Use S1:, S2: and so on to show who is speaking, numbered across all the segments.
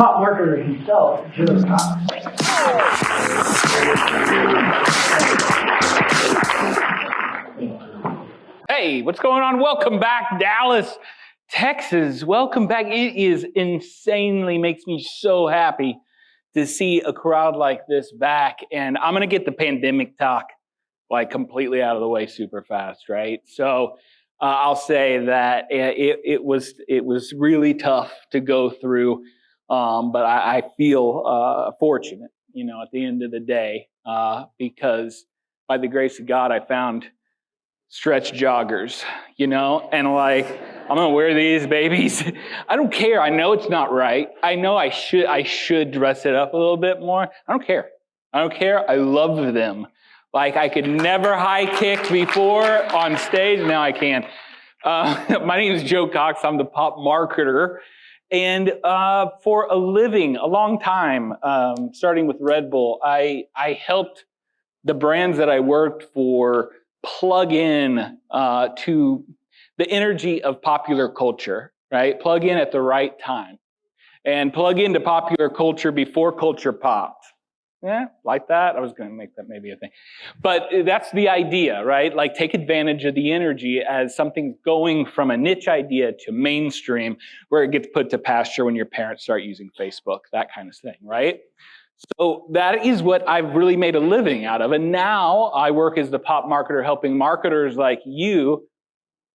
S1: top marketer himself, Joe Cox.
S2: Hey, what's going on? Welcome back, Dallas, Texas. Welcome back. It is insanely makes me so happy to see a crowd like this back. And I'm going to get the pandemic talk like completely out of the way super fast, right? So I'll say that it was really tough to go through, but I feel fortunate, at the end of the day, because by the grace of God, I found stretch joggers, and like, I'm gonna wear these babies. I don't care. I know it's not right. I know I should dress it up a little bit more. I don't care. I love them. Like, I could never high kick before on stage. Now I can. My name is Joe Cox. I'm the pop marketer. And for a living, a long time, starting with Red Bull, I helped the brands that I worked for plug in to the energy of popular culture, right? Plug in at the right time and plug into popular culture before culture popped. Yeah, like that. I was going to make that maybe a thing. But that's the idea, right? Like, take advantage of the energy as something going from a niche idea to mainstream, where it gets put to pasture when your parents start using Facebook, that kind of thing, right? So that is what I've really made a living out of. And now I work as the pop marketer, helping marketers like you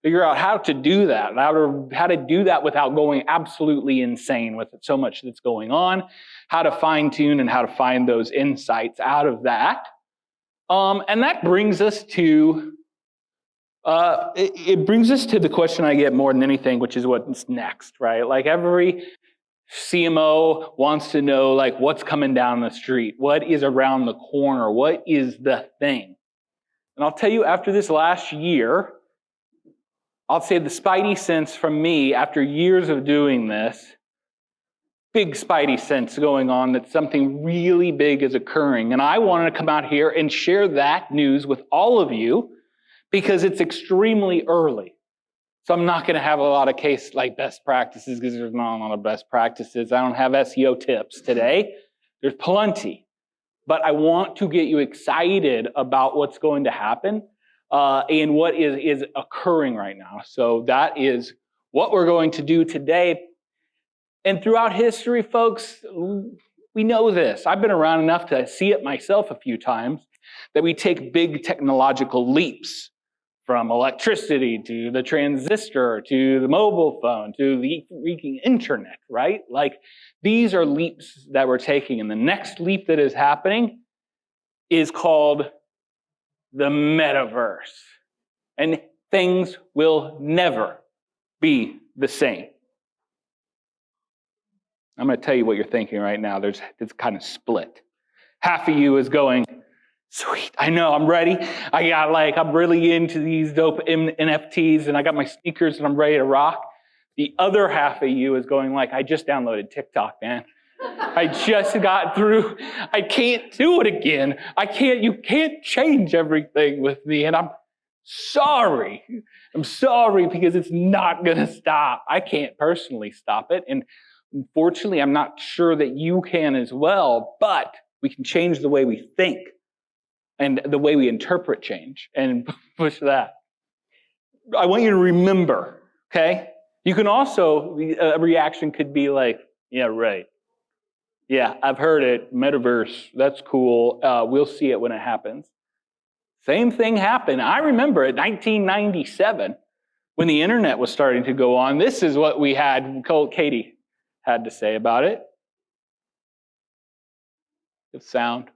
S2: figure out how to do that, how to do that without going absolutely insane with so much that's going on, how to fine tune and how to find those insights out of that. And that brings us to, it brings us to the question I get more than anything, which is what's next, right? Like, every CMO wants to know, like, what's coming down the street? What is around the corner? What is the thing? And I'll tell you, after this last year, I'll say the spidey sense from me, after years of doing this, big spidey sense going on that something really big is occurring. And I wanted to come out here and share that news with all of you because it's extremely early. So I'm not going to have a lot of best practices, because there's not a lot of best practices. I don't have SEO tips today. There's plenty. But I want to get you excited about what's going to happen and what is occurring right now. So that is what we're going to do today. And throughout history, folks, we know this. I've been around enough to see it myself a few times, that we take big technological leaps. From electricity to the transistor to the mobile phone to the freaking internet, right? Like, these are leaps that we're taking. And the next leap that is happening is called the metaverse. And things will never be the same. I'm going to tell you what you're thinking right now. It's kind of split. Half of you is going, sweet, I know, I'm ready. I'm really into these dope NFTs, and I got my sneakers and I'm ready to rock. The other half of you is going like, I just downloaded TikTok, man. I just got through. I can't do it again. You can't change everything with me. And I'm sorry. I'm sorry, because it's not going to stop. I can't personally stop it. And unfortunately, I'm not sure that you can as well, but we can change the way we think. And the way we interpret change and push that. I want you to remember, okay? You can also, a reaction could be like, yeah, right. Yeah, I've heard it, metaverse, that's cool. We'll see it when it happens. Same thing happened. I remember in 1997, when the internet was starting to go on, this is what we had, Katie had to say about it. Good sound.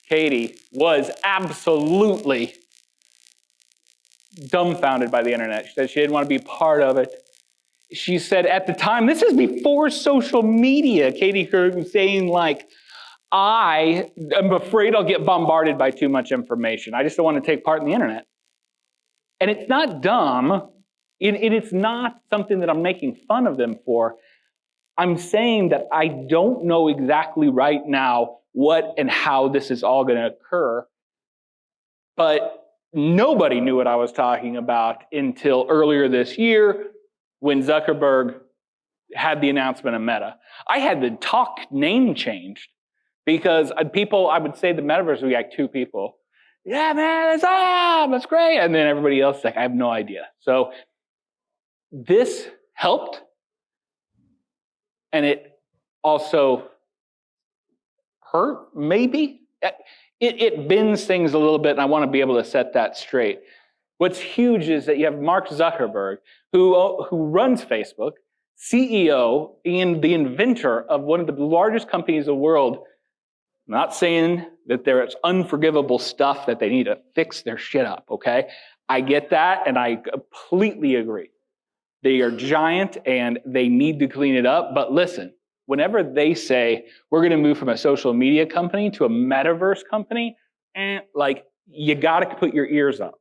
S2: Katie was absolutely dumbfounded by the internet. She said she didn't want to be part of it. She said at the time, this is before social media, Katie heard was saying like, I am afraid I'll get bombarded by too much information. I just don't want to take part in the internet. And it's not dumb. It's not something that I'm making fun of them for. I'm saying that I don't know exactly right now what and how this is all going to occur, but nobody knew what I was talking about until earlier this year, when Zuckerberg had the announcement of Meta. I had the talk name changed because I would say the metaverse would be like two people. Yeah, man, that's great. And then everybody else is like, I have no idea. So this helped. And it also hurt, maybe. It bends things a little bit, and I want to be able to set that straight. What's huge is that you have Mark Zuckerberg, who runs Facebook, CEO, and the inventor of one of the largest companies in the world. I'm not saying that there's unforgivable stuff that they need to fix their shit up, okay? I get that, and I completely agree. They are giant, and they need to clean it up. But listen, whenever they say, we're going to move from a social media company to a metaverse company, you got to put your ears up.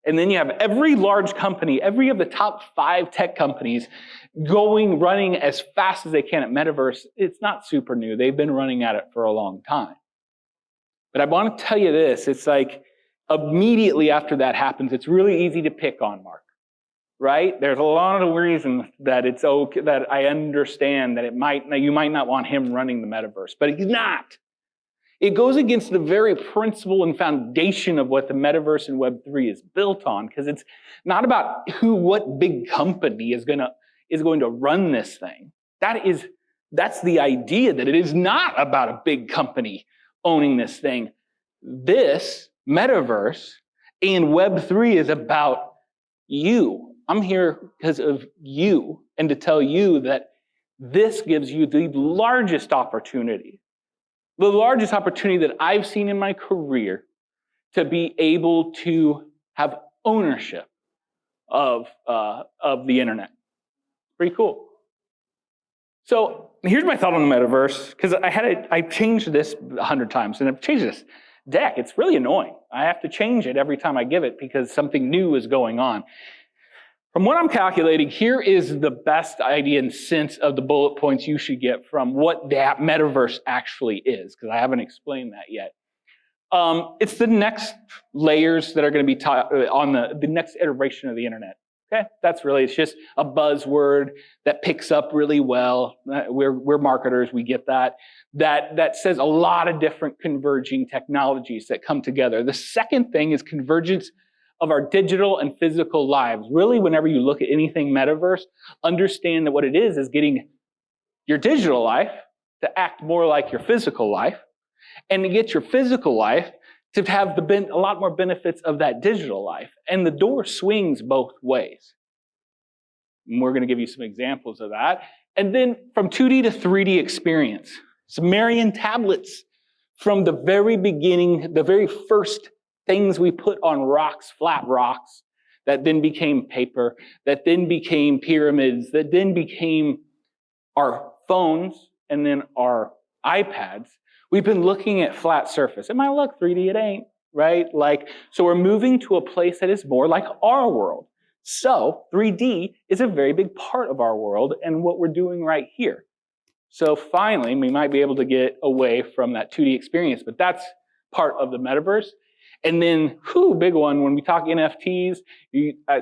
S2: And then you have every large company, every of the top 5 tech companies running as fast as they can at metaverse. It's not super new. They've been running at it for a long time. But I want to tell you this. It's like immediately after that happens, it's really easy to pick on Mark, right? There's a lot of reasons that it's okay, that I understand that you might not want him running the metaverse, but he's not. It goes against the very principle and foundation of what the metaverse and Web3 is built on, because it's not about what big company is going to run this thing. That's the idea, that it is not about a big company owning this thing. This metaverse and Web3 is about you. I'm here because of you, and to tell you that this gives you the largest opportunity that I've seen in my career to be able to have ownership of the internet. Pretty cool. So here's my thought on the metaverse, because I changed this 100 times, and I've changed this deck. It's really annoying. I have to change it every time I give it because something new is going on. From what I'm calculating, here is the best idea and sense of the bullet points you should get from what that metaverse actually is, because I haven't explained that yet. It's the next layers that are going to be taught on the next iteration of the internet. Okay, it's just a buzzword that picks up really well. We're marketers, we get that. That says a lot of different converging technologies that come together. The second thing is convergence of our digital and physical lives. Really, whenever you look at anything metaverse, understand that what it is getting your digital life to act more like your physical life, and to get your physical life to have a lot more benefits of that digital life. And the door swings both ways. And we're going to give you some examples of that. And then from 2D to 3D experience, Sumerian tablets from the very beginning, the very first things we put on rocks, flat rocks, that then became paper, that then became pyramids, that then became our phones, and then our iPads. We've been looking at flat surface. It might look 3D, it ain't, right? So we're moving to a place that is more like our world. So 3D is a very big part of our world and what we're doing right here. So finally, we might be able to get away from that 2D experience, but that's part of the metaverse. And then, big one, when we talk NFTs,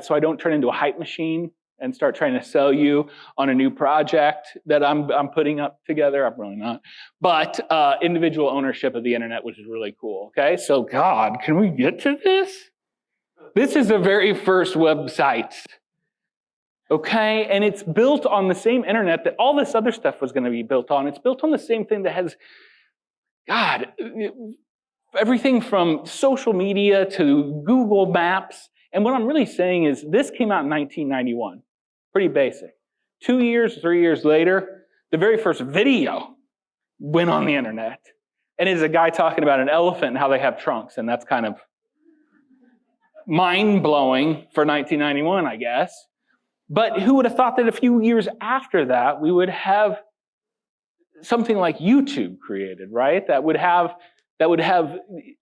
S2: so I don't turn into a hype machine and start trying to sell you on a new project that I'm putting up together. I'm really not. But individual ownership of the internet, which is really cool, okay? So God, can we get to this? This is the very first website, okay? And it's built on the same internet that all this other stuff was going to be built on. It's built on the same thing that has, everything from social media to Google Maps. And what I'm really saying is this came out in 1991. Pretty basic. 3 years later, the very first video went on the internet. And it's a guy talking about an elephant and how they have trunks. And that's kind of mind-blowing for 1991, I guess. But who would have thought that a few years after that, we would have something like YouTube created, right? That would have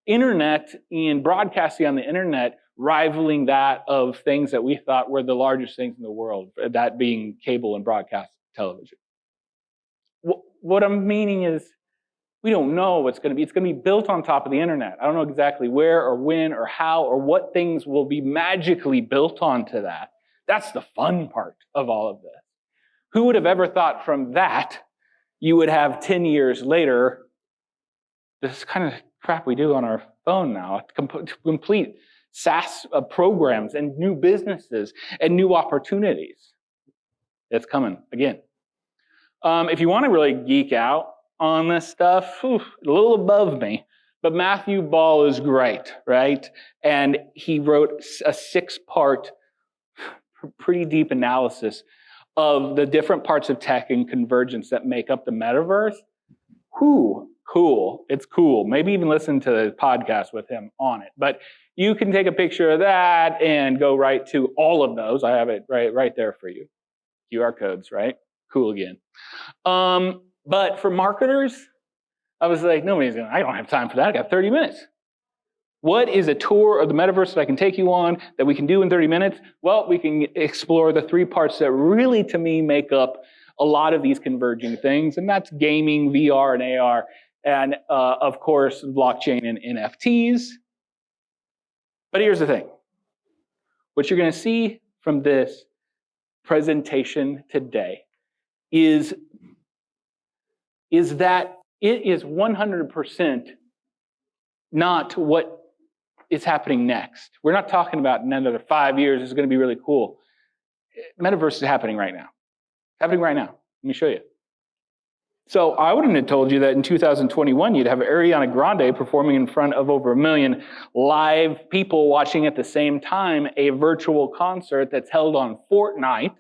S2: internet and broadcasting on the internet rivaling that of things that we thought were the largest things in the world, that being cable and broadcast television. What I'm meaning is we don't know what's going to be. It's going to be built on top of the internet. I don't know exactly where or when or how or what things will be magically built onto that. That's the fun part of all of this. Who would have ever thought from that you would have 10 years later this kind of crap we do on our phone now, complete SaaS programs and new businesses and new opportunities. It's coming again. If you want to really geek out on this stuff, a little above me, but Matthew Ball is great, right? And he wrote a 6-part, pretty deep analysis of the different parts of tech and convergence that make up the metaverse. Cool. It's cool. Maybe even listen to the podcast with him on it. But you can take a picture of that and go right to all of those. I have it right there for you. QR codes, right? Cool again. But for marketers, I was like, I don't have time for that. I got 30 minutes. What is a tour of the metaverse that I can take you on that we can do in 30 minutes? Well, we can explore the 3 parts that really, to me, make up a lot of these converging things. And that's gaming, VR, and AR. And, of course, blockchain and NFTs. But here's the thing. What you're going to see from this presentation today is that it is 100% not what is happening next. We're not talking about in another 5 years, it's going to be really cool. Metaverse is happening right now. Happening right now. Let me show you. So I wouldn't have told you that in 2021 you'd have Ariana Grande performing in front of over 1 million live people watching at the same time a virtual concert that's held on Fortnite,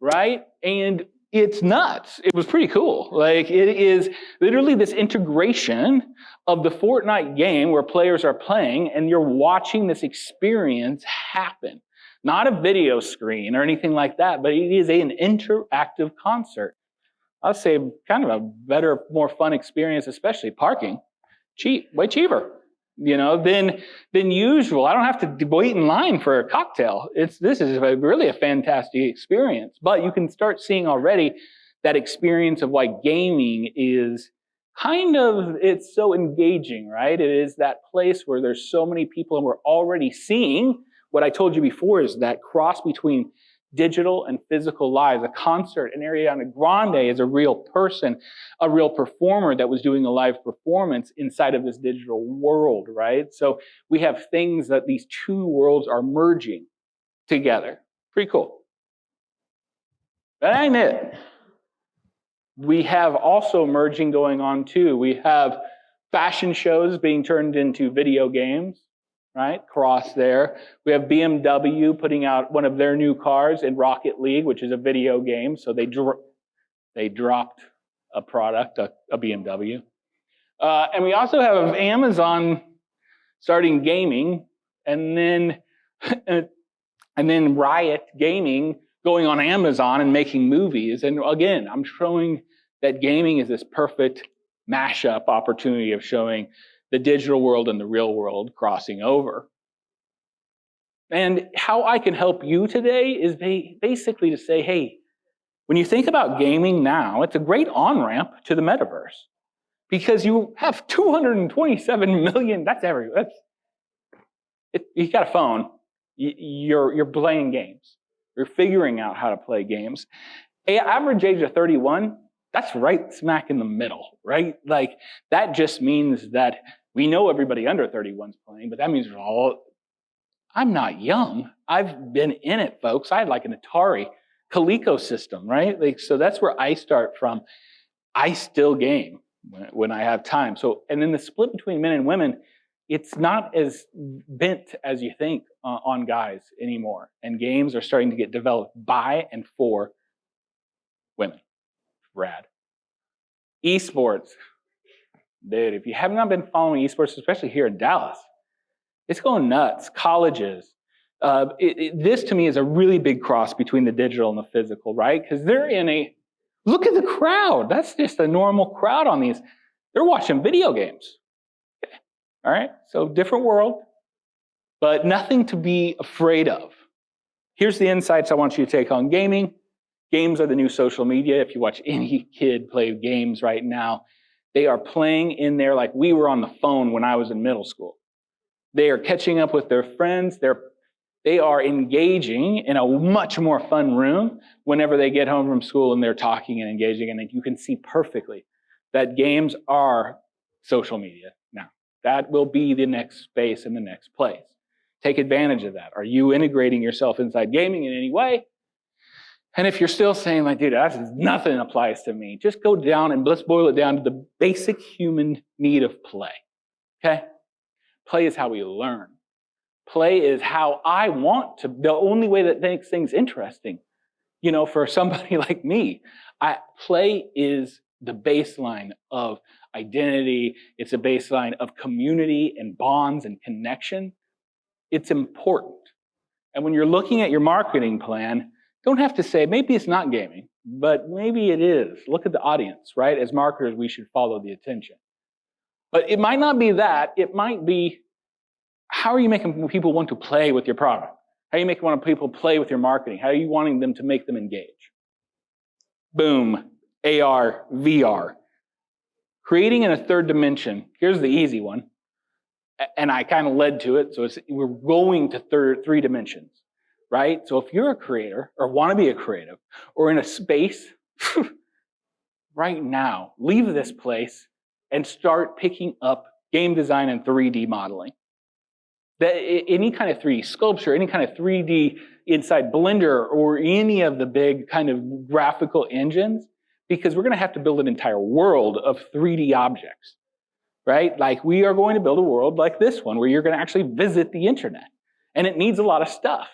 S2: right? And it's nuts. It was pretty cool. Like, it is literally this integration of the Fortnite game where players are playing and you're watching this experience happen. Not a video screen or anything like that, but it is an interactive concert. I'll say kind of a better, more fun experience, especially parking. Cheap, way cheaper, than usual. I don't have to wait in line for a cocktail. This is really a fantastic experience. But you can start seeing already that experience of why gaming is it's so engaging, right? It is that place where there's so many people and we're already seeing what I told you before is that cross between digital and physical lives. A concert, and Ariana Grande is a real person, a real performer that was doing a live performance inside of this digital world, right? So we have things that these 2 worlds are merging together. Pretty cool. That ain't it. We have also merging going on too. We have fashion shows being turned into video games. Right, cross there. We have BMW putting out one of their new cars in Rocket League, which is a video game. So they dropped a product, a BMW. And we also have Amazon starting gaming, and then Riot Gaming going on Amazon and making movies. And again, I'm showing that gaming is this perfect mashup opportunity of showing the digital world and the real world crossing over. And how I can help you today is basically to say, hey, when you think about gaming now, it's a great on-ramp to the metaverse because you have 227 million, you got a phone, you're playing games. You're figuring out how to play games. Average age of 31, that's right smack in the middle, right? Like, that just means that we know everybody under 31 is playing, but that means I'm not young. I've been in it, folks. I had like an Atari Coleco system, right? Like, so that's where I start from. I still game when I have time. So, and then the split between men and women, it's not as bent as you think on guys anymore. And games are starting to get developed by and for women. Rad. Esports. Dude, if you have not been following esports, especially here in Dallas, it's going nuts. Colleges. This to me is a really big cross between the digital and the physical, right? Because look at the crowd. That's just a normal crowd on these. They're watching video games. Okay. All right, so different world, but nothing to be afraid of. Here's the insights I want you to take on gaming. Games are the new social media. If you watch any kid play games right now, they are playing in there like we were on the phone when I was in middle school. They are catching up with their friends. They're They are engaging in a much more fun room whenever they get home from school and they're talking and engaging. And you can see perfectly that games are social media now. That will be the next space and the next place. Take advantage of that. Are you integrating yourself inside gaming in any way? And if you're still saying, like, dude, nothing applies to me, just go down and let's boil it down to the basic human need of play. Okay? Play is how we learn. Play is how I want to, the only way that makes things interesting. You know, for somebody like me, play is the baseline of identity. It's a baseline of community and bonds and connection. It's important. And when you're looking at your marketing plan, don't have to say, maybe it's not gaming, but maybe it is. Look at the audience, right? As marketers, we should follow the attention. But it might not be that. It might be, how are you making people want to play with your product? How are you making people play with your marketing? How are you wanting them to make them engage? Boom, AR, VR. Creating in a third dimension. Here's the easy one. And I kind of led to it, so we're going to three dimensions, right? So if you're a creator or want to be a creative or in a space, right now, leave this place and start picking up game design and 3D modeling. Any kind of 3D sculpture, any kind of 3D inside Blender or any of the big kind of graphical engines, because we're going to have to build an entire world of 3D objects. Right? Like we are going to build a world like this one where you're going to actually visit the internet. And it needs a lot of stuff.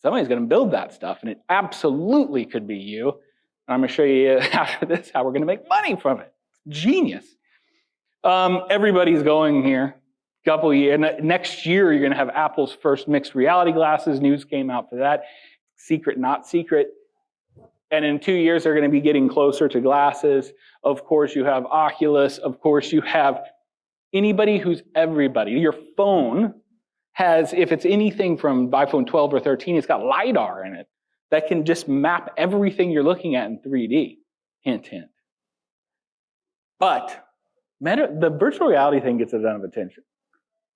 S2: Somebody's going to build that stuff, and it absolutely could be you. And I'm going to show you after this how we're going to make money from it. Genius. Everybody's going here. Couple years. Next year, you're going to have Apple's first mixed reality glasses. News came out for that. Secret, not secret. And in 2 years, they're going to be getting closer to glasses. Of course, you have Oculus. Of course, you have anybody who's everybody. Your phone has, if it's anything from iPhone 12 or 13, it's got LiDAR in it that can just map everything you're looking at in 3D. Hint, hint. But the virtual reality thing gets a ton of attention.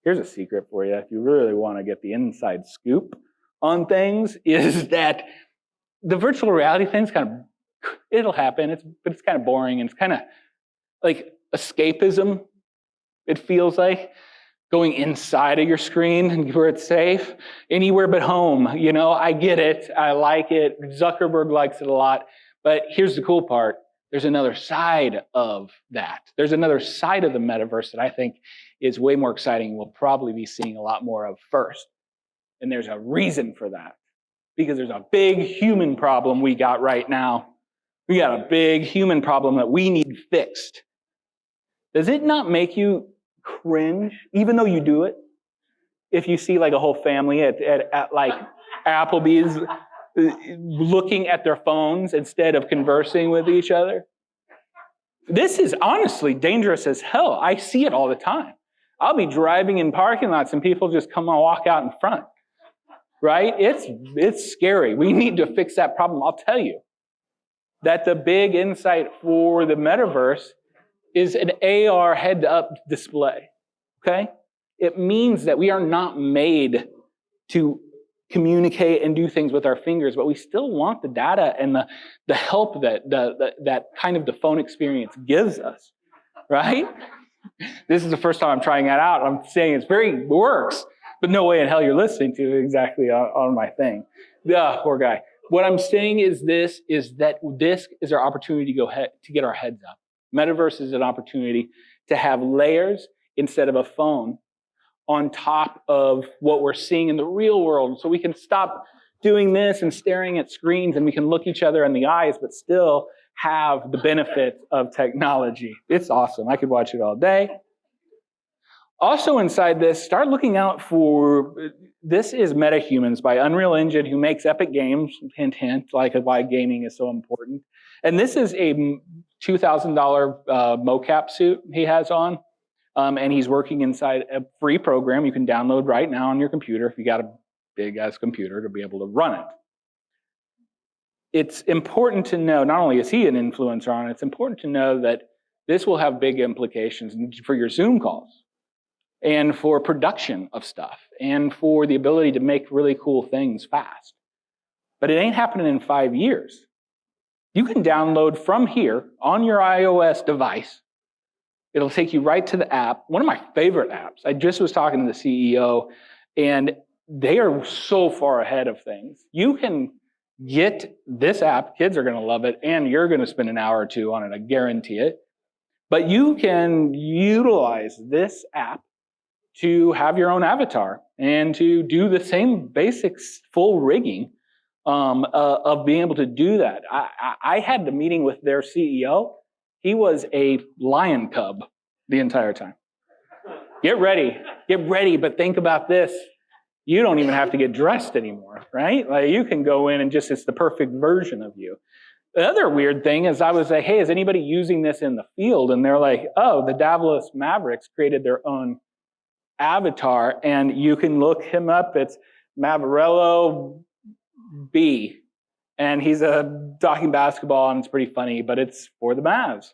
S2: Here's a secret for you. If you really want to get the inside scoop on things, is that the virtual reality thing's kind of, it'll happen, but it's kind of boring, and it's kind of like escapism, it feels like. Going inside of your screen and where it's safe, anywhere but home. You know, I get it, I like it, Zuckerberg likes it a lot, but here's the cool part. There's another side of that. There's another side of the metaverse that I think is way more exciting and we'll probably be seeing a lot more of first. And there's a reason for that. Because there's a big human problem we got right now. We got a big human problem that we need fixed. Does it not make you cringe, even though you do it? If you see like a whole family at like Applebee's looking at their phones instead of conversing with each other. This is honestly dangerous as hell. I see it all the time. I'll be driving in parking lots and people just come and walk out in front. Right? It's scary. We need to fix that problem. I'll tell you that the big insight for the metaverse is an AR head-up display. Okay? It means that we are not made to communicate and do things with our fingers, but we still want the data and the help that kind of the phone experience gives us. Right? This is the first time I'm trying that out. I'm saying it works. But no way in hell you're listening to it exactly on my thing. Poor guy. What I'm saying is this is our opportunity to get our heads up. Metaverse is an opportunity to have layers instead of a phone on top of what we're seeing in the real world. So we can stop doing this and staring at screens and we can look each other in the eyes, but still have the benefits of technology. It's awesome. I could watch it all day. Also inside this, start looking out for, this is MetaHumans by Unreal Engine, who makes epic games, hint, hint, like why gaming is so important. And this is a $2,000 mocap suit he has on, and he's working inside a free program you can download right now on your computer if you got a big-ass computer to be able to run it. It's important to know, not only is he an influencer on it, it's important to know that this will have big implications for your Zoom calls. and for production of stuff and for the ability to make really cool things fast. But it ain't happening in 5 years. You can download from here on your iOS device. It'll take you right to the app. One of my favorite apps. I just was talking to the CEO, and they are so far ahead of things. You can get this app. Kids are going to love it, and you're going to spend an hour or two on it. I guarantee it. But you can utilize this app to have your own avatar and to do the same basic full rigging of being able to do that. I had the meeting with their CEO. He was a lion cub the entire time. Get ready, but think about this. You don't even have to get dressed anymore, right? Like you can go in and just, it's the perfect version of you. The other weird thing is I was like, hey, is anybody using this in the field? And they're like, oh, the Dallas Mavericks created their own avatar, and you can look him up. It's Mavarello B, and he's talking basketball, and it's pretty funny, but it's for the Mavs.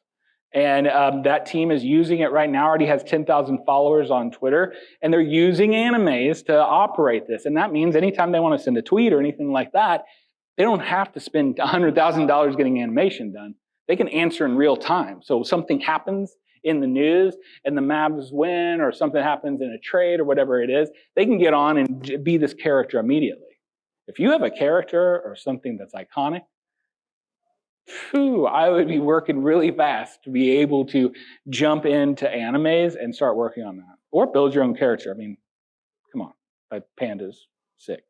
S2: And that team is using it right now, already has 10,000 followers on Twitter, and they're using animes to operate this. And that means anytime they want to send a tweet or anything like that, they don't have to spend $100,000 getting animation done. They can answer in real time. So something happens in the news and the Mavs win, or something happens in a trade or whatever it is, they can get on and be this character immediately. If you have a character or something that's iconic, I would be working really fast to be able to jump into animes and start working on that. Or build your own character. I mean, come on, Panda's sick.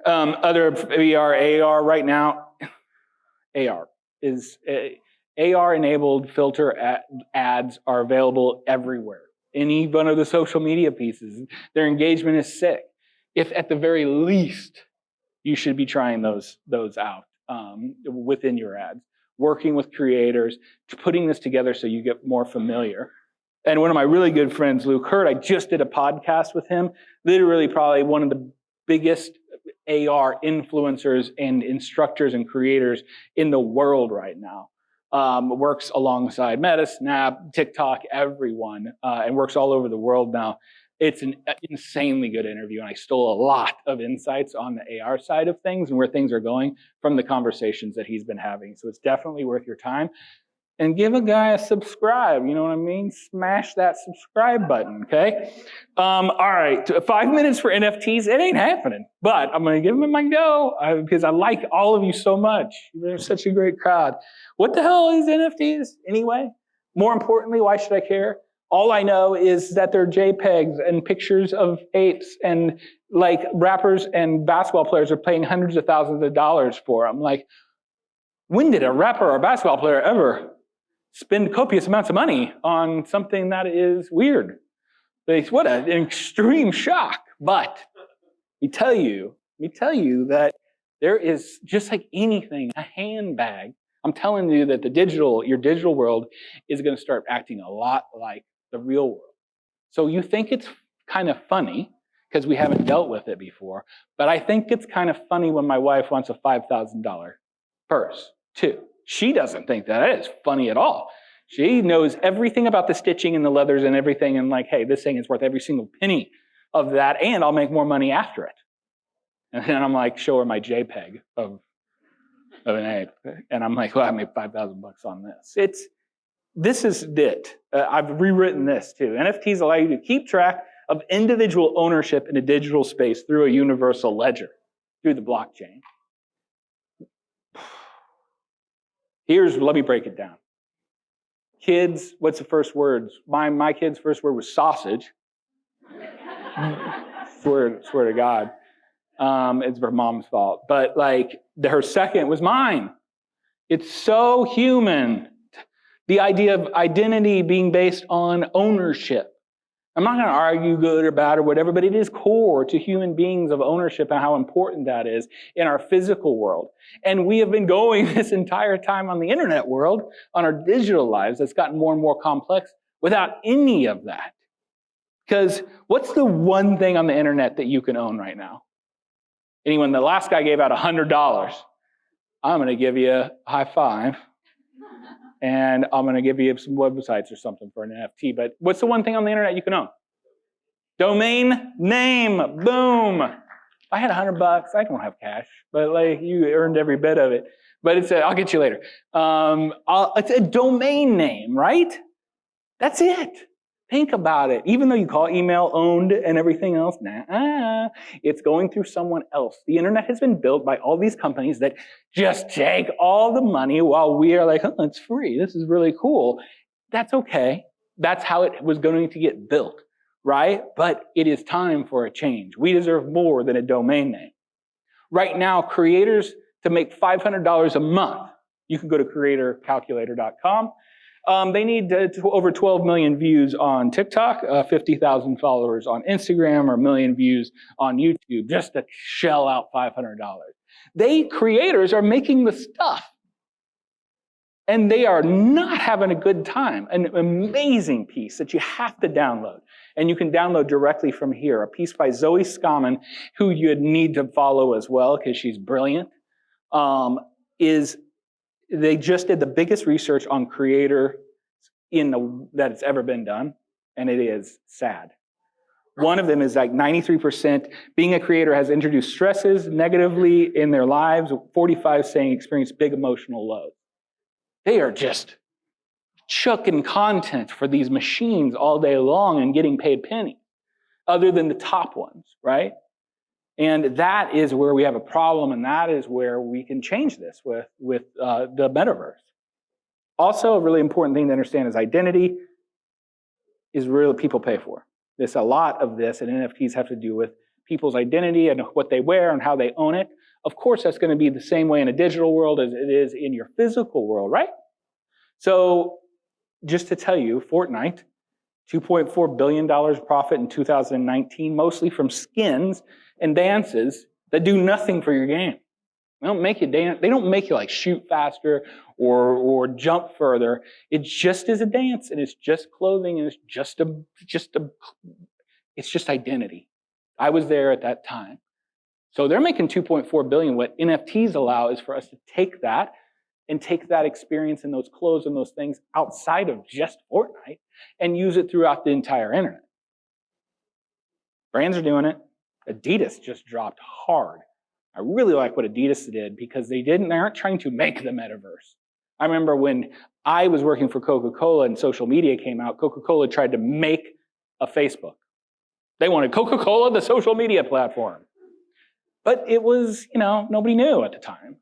S2: Other VR, AR right now, AR is AR-enabled filter ads are available everywhere. Any one of the social media pieces, their engagement is sick. If at the very least, you should be trying those out within your ads, working with creators, putting this together so you get more familiar. And one of my really good friends, Luke Hurt, I just did a podcast with him, literally probably one of the biggest AR influencers and instructors and creators in the world right now. Works alongside Meta, Snap, TikTok, everyone, and works all over the world now. It's an insanely good interview, and I stole a lot of insights on the AR side of things and where things are going from the conversations that he's been having. So it's definitely worth your time. And give a guy a subscribe, you know what I mean? Smash that subscribe button, okay? All right, 5 minutes for NFTs. It ain't happening, but I'm gonna give them my go because I like all of you so much. You're such a great crowd. What the hell is NFTs anyway? More importantly, why should I care? All I know is that they're JPEGs and pictures of apes, and like rappers and basketball players are paying hundreds of thousands of dollars for them. Like, when did a rapper or a basketball player ever spend copious amounts of money on something that is weird? What an extreme shock. But let me tell you that there is, just like anything, a handbag. I'm telling you that your digital world is going to start acting a lot like the real world. So you think it's kind of funny because we haven't dealt with it before, but I think it's kind of funny when my wife wants a $5,000 purse too. She doesn't think that is funny at all. She knows everything about the stitching and the leathers and everything, and like, hey, this thing is worth every single penny of that, and I'll make more money after it. And then I'm like, show her my JPEG of an ape, and I'm like, well, I made $5,000 on this. This is it. I've rewritten this too. NFTs allow you to keep track of individual ownership in a digital space through a universal ledger, through the blockchain. Let me break it down. Kids, what's the first words? My kid's first word was sausage. swear to God. It's her mom's fault. But like, her second was mine. It's so human. The idea of identity being based on ownership. I'm not going to argue good or bad or whatever, but it is core to human beings of ownership and how important that is in our physical world. And we have been going this entire time on the internet world, on our digital lives, that's gotten more and more complex without any of that. Because what's the one thing on the internet that you can own right now? Anyone, the last guy gave out $100. I'm going to give you a high five. And I'm going to give you some websites or something for an NFT. But what's the one thing on the internet you can own? Domain name. Boom. I had $100. I don't have cash, but like you earned every bit of it. But I'll get you later. It's a domain name, right? That's it. Think about it. Even though you call email owned and everything else, it's going through someone else. The internet has been built by all these companies that just take all the money while we are like, oh, it's free. This is really cool. That's okay. That's how it was going to get built, right? But it is time for a change. We deserve more than a domain name. Right now, creators, to make $500 a month, you can go to creatorcalculator.com. They need over 12 million views on TikTok, 50,000 followers on Instagram, or 1 million views on YouTube just to shell out $500. Creators are making the stuff. And they are not having a good time. An amazing piece that you have to download. And you can download directly from here. A piece by Zoe Scommon, who you'd need to follow as well because she's brilliant, they just did the biggest research on creator that it's ever been done, and it is sad. One of them is like 93% being a creator has introduced stresses negatively in their lives, 45 saying experience big emotional lows. They are just chucking content for these machines all day long and getting paid pennies, other than the top ones, right? And that is where we have a problem, and that is where we can change this with the metaverse. Also, a really important thing to understand is identity is real people pay for. There's a lot of this, and NFTs have to do with people's identity and what they wear and how they own it. Of course, that's going to be the same way in a digital world as it is in your physical world, right? So just to tell you, Fortnite, $2.4 billion profit in 2019, mostly from skins and dances that do nothing for your game. They don't make you dance. They don't make you like shoot faster or jump further. It just is a dance, and it's just clothing, and it's just identity. I was there at that time. So they're making $2.4 billion. What NFTs allow is for us to take that and take that experience and those clothes and those things outside of just Fortnite and use it throughout the entire internet. Brands are doing it. Adidas just dropped hard. I really like what Adidas did because they aren't trying to make the metaverse. I remember when I was working for Coca-Cola and social media came out, Coca-Cola tried to make a Facebook. They wanted Coca-Cola, the social media platform. But it was, nobody knew at the time.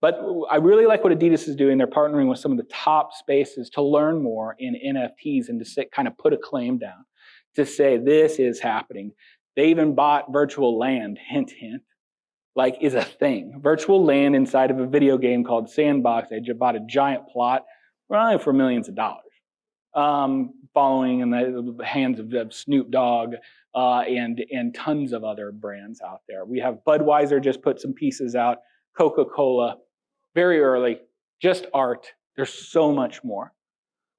S2: But I really like what Adidas is doing. They're partnering with some of the top spaces to learn more in NFTs and to kind of put a claim down to say this is happening. They even bought virtual land, hint, hint, is a thing. Virtual land inside of a video game called Sandbox. They just bought a giant plot for millions of dollars. Following in the hands of Snoop Dogg and tons of other brands out there. We have Budweiser just put some pieces out, Coca-Cola, very early, just art. There's so much more.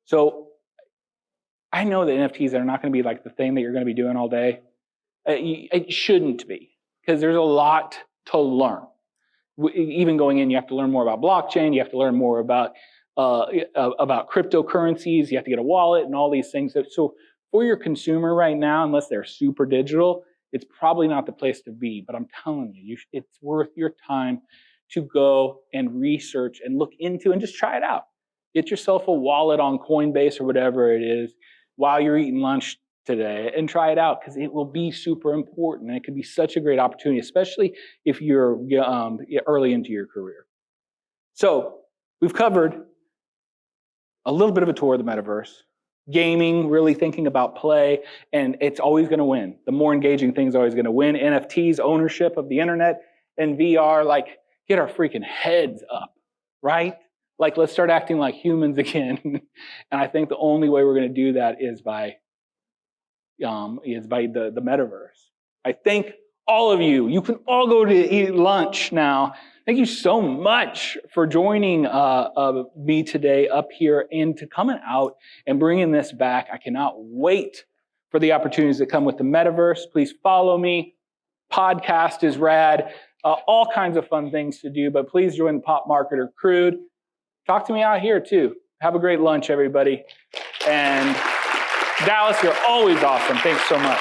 S2: So I know that NFTs are not going to be like the thing that you're going to be doing all day. It shouldn't be, because there's a lot to learn. Even going in, you have to learn more about blockchain. You have to learn more about cryptocurrencies. You have to get a wallet and all these things. So for your consumer right now, unless they're super digital, it's probably not the place to be. But I'm telling you, it's worth your time to go and research and look into and just try it out. Get yourself a wallet on Coinbase or whatever it is while you're eating lunch today and try it out, because it will be super important. And it could be such a great opportunity, especially if you're early into your career. So we've covered a little bit of a tour of the metaverse, gaming, really thinking about play, and it's always going to win. The more engaging thing is always going to win. NFTs, ownership of the internet, and VR, get our freaking heads up, right? Let's start acting like humans again. And I think the only way we're going to do that is by the metaverse. I thank all of you. You can all go to eat lunch now. Thank you so much for joining me today up here and to coming out and bringing this back. I cannot wait for the opportunities that come with the metaverse. Please follow me. Podcast is rad. All kinds of fun things to do, but please join the Pop Marketer crew. Talk to me out here too. Have a great lunch, everybody. And Dallas, you're always awesome. Thanks so much.